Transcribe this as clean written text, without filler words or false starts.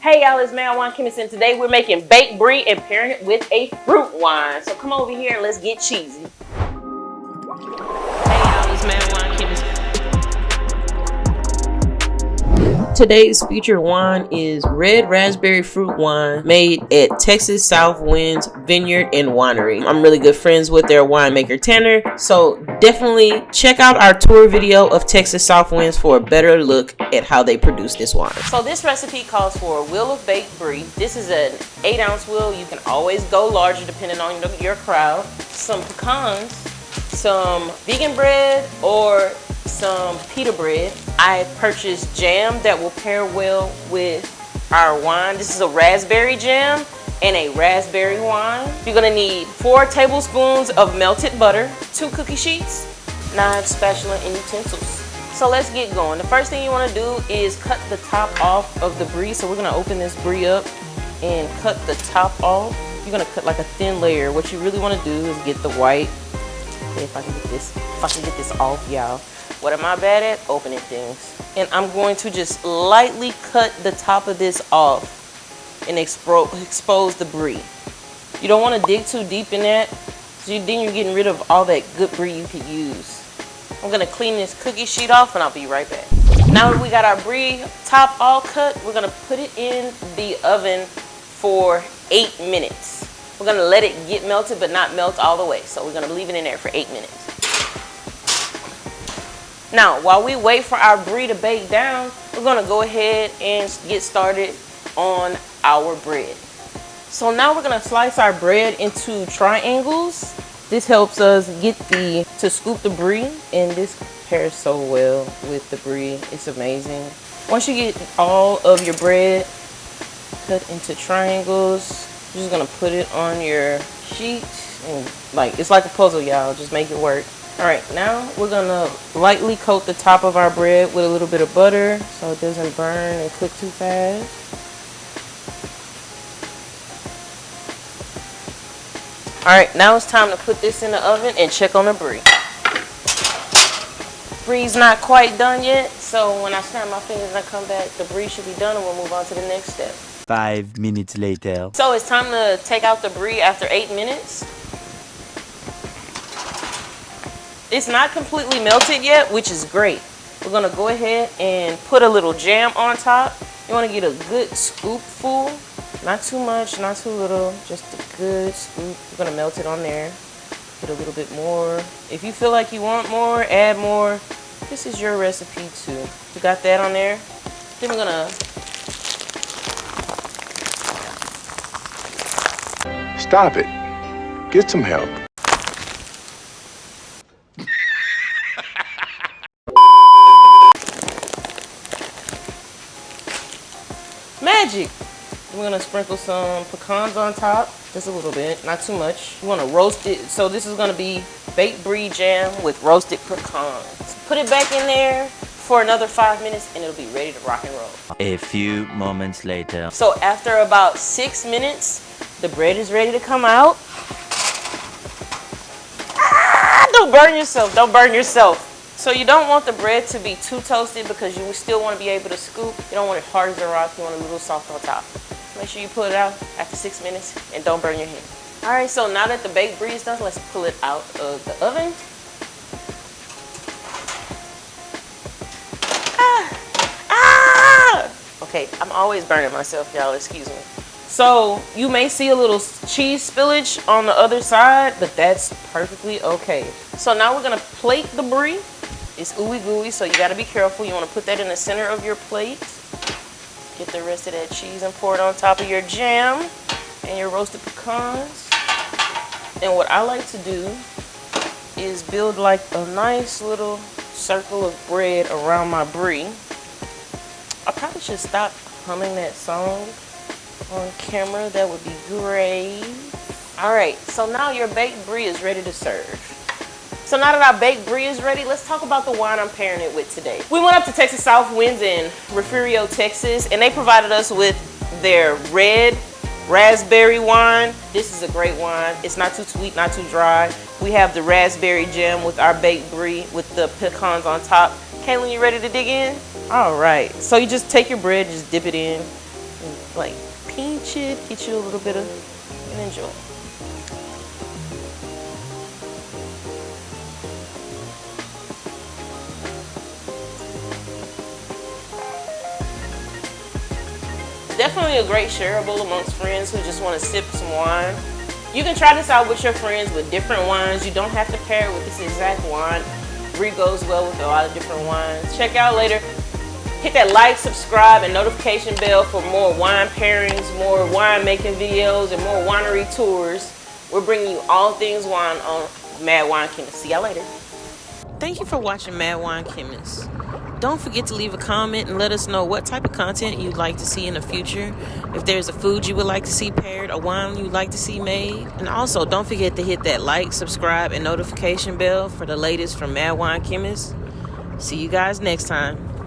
Hey y'all, it's Mad Wine Chemist, and today we're making baked brie and pairing it with a fruit wine. So come over here and let's get cheesy. Hey y'all, it's Mad Wine Chemist. Today's featured wine is red raspberry fruit wine made at Texas SouthWinds Vineyard and Winery. I'm really good friends with their winemaker Tanner, so definitely check out our tour video of Texas SouthWinds for a better look at how they produce this wine. So this recipe calls for a wheel of baked brie. This is an 8-ounce wheel. You can always go larger depending on your crowd. Some pecans, some vegan bread or some pita bread. I purchased jam that will pair well with our wine. This is a raspberry jam and a raspberry wine. You're gonna need 4 tablespoons of melted butter, 2 cookie sheets, knives, spatula, and utensils. So let's get going. The first thing you wanna do is cut the top off of the brie. So we're gonna open this brie up and cut the top off. You're gonna cut like a thin layer. What you really wanna do is get the white. Okay, if I can get this off, y'all. What am I bad at? Opening things. And I'm going to just lightly cut the top of this off and expose the brie. You don't want to dig too deep in that, so then you're getting rid of all that good brie you could use. I'm gonna clean this cookie sheet off and I'll be right back. Now that we got our brie top all cut, we're gonna put it in the oven for 8 minutes. We're gonna let it get melted, but not melt all the way. So we're gonna leave it in there for 8 minutes. Now, while we wait for our brie to bake down, we're gonna go ahead and get started on our bread. So now we're gonna slice our bread into triangles. This helps us to scoop the brie, and this pairs so well with the brie. It's amazing. Once you get all of your bread cut into triangles, you're just gonna put it on your sheet, and it's like a puzzle, y'all. Just make it work. All right, now we're gonna lightly coat the top of our bread with a little bit of butter so it doesn't burn and cook too fast. All right, now it's time to put this in the oven and check on the brie. Brie's not quite done yet, so when I snap my fingers and I come back, the brie should be done and we'll move on to the next step. 5 minutes later. So it's time to take out the brie after 8 minutes. It's not completely melted yet, which is great. We're gonna go ahead and put a little jam on top. You wanna get a good scoopful, not too much, not too little, just a good scoop. We're gonna melt it on there. Get a little bit more. If you feel like you want more, add more. This is your recipe too. You got that on there? Then we're gonna Stop it. Get some help. magic. We're gonna sprinkle some pecans on top, just a little bit, not too much. You wanna roast it. So this is gonna be baked brie jam with roasted pecans. Put it back in there for another 5 minutes and it'll be ready to rock and roll. A few moments later. So after about 6 minutes, the bread is ready to come out. Don't burn yourself, don't burn yourself. So you don't want the bread to be too toasted because you still want to be able to scoop. You don't want it hard as a rock, you want it a little soft on top. Make sure you pull it out after 6 minutes and don't burn your hand. All right, so now that the baked brie is done, let's pull it out of the oven. Okay, I'm always burning myself, y'all, excuse me. So you may see a little cheese spillage on the other side, but that's perfectly okay. So now we're gonna plate the brie. It's ooey gooey, so you gotta be careful. You wanna put that in the center of your plate. Get the rest of that cheese and pour it on top of your jam and your roasted pecans. And what I like to do is build like a nice little circle of bread around my brie. I probably should stop humming that song on camera. That would be great. All right, so now your baked brie is ready to serve. So now that our baked brie is ready, let's talk about the wine I'm pairing it with today. We went up to Texas SouthWinds in Refugio, Texas, and they provided us with their red raspberry wine. This is a great wine. It's not too sweet, not too dry. We have the raspberry jam with our baked brie with the pecans on top. Kaylin, you ready to dig in? All right, so you just take your bread, just dip it in, like pinch it, get you a little bit of, and enjoy. Definitely a great shareable amongst friends who just want to sip some wine. You can try this out with your friends with different wines. You don't have to pair it with this exact wine. Brie goes well with a lot of different wines. Check out later. Hit that like, subscribe, and notification bell for more wine pairings, more wine making videos, and more winery tours. We're bringing you all things wine on Mad Wine Chemist. See y'all later. Thank you for watching Mad Wine Chemist. Don't forget to leave a comment and let us know what type of content you'd like to see in the future. If there's a food you would like to see paired, a wine you'd like to see made. And also, don't forget to hit that like, subscribe, and notification bell for the latest from Mad Wine Chemist. See you guys next time.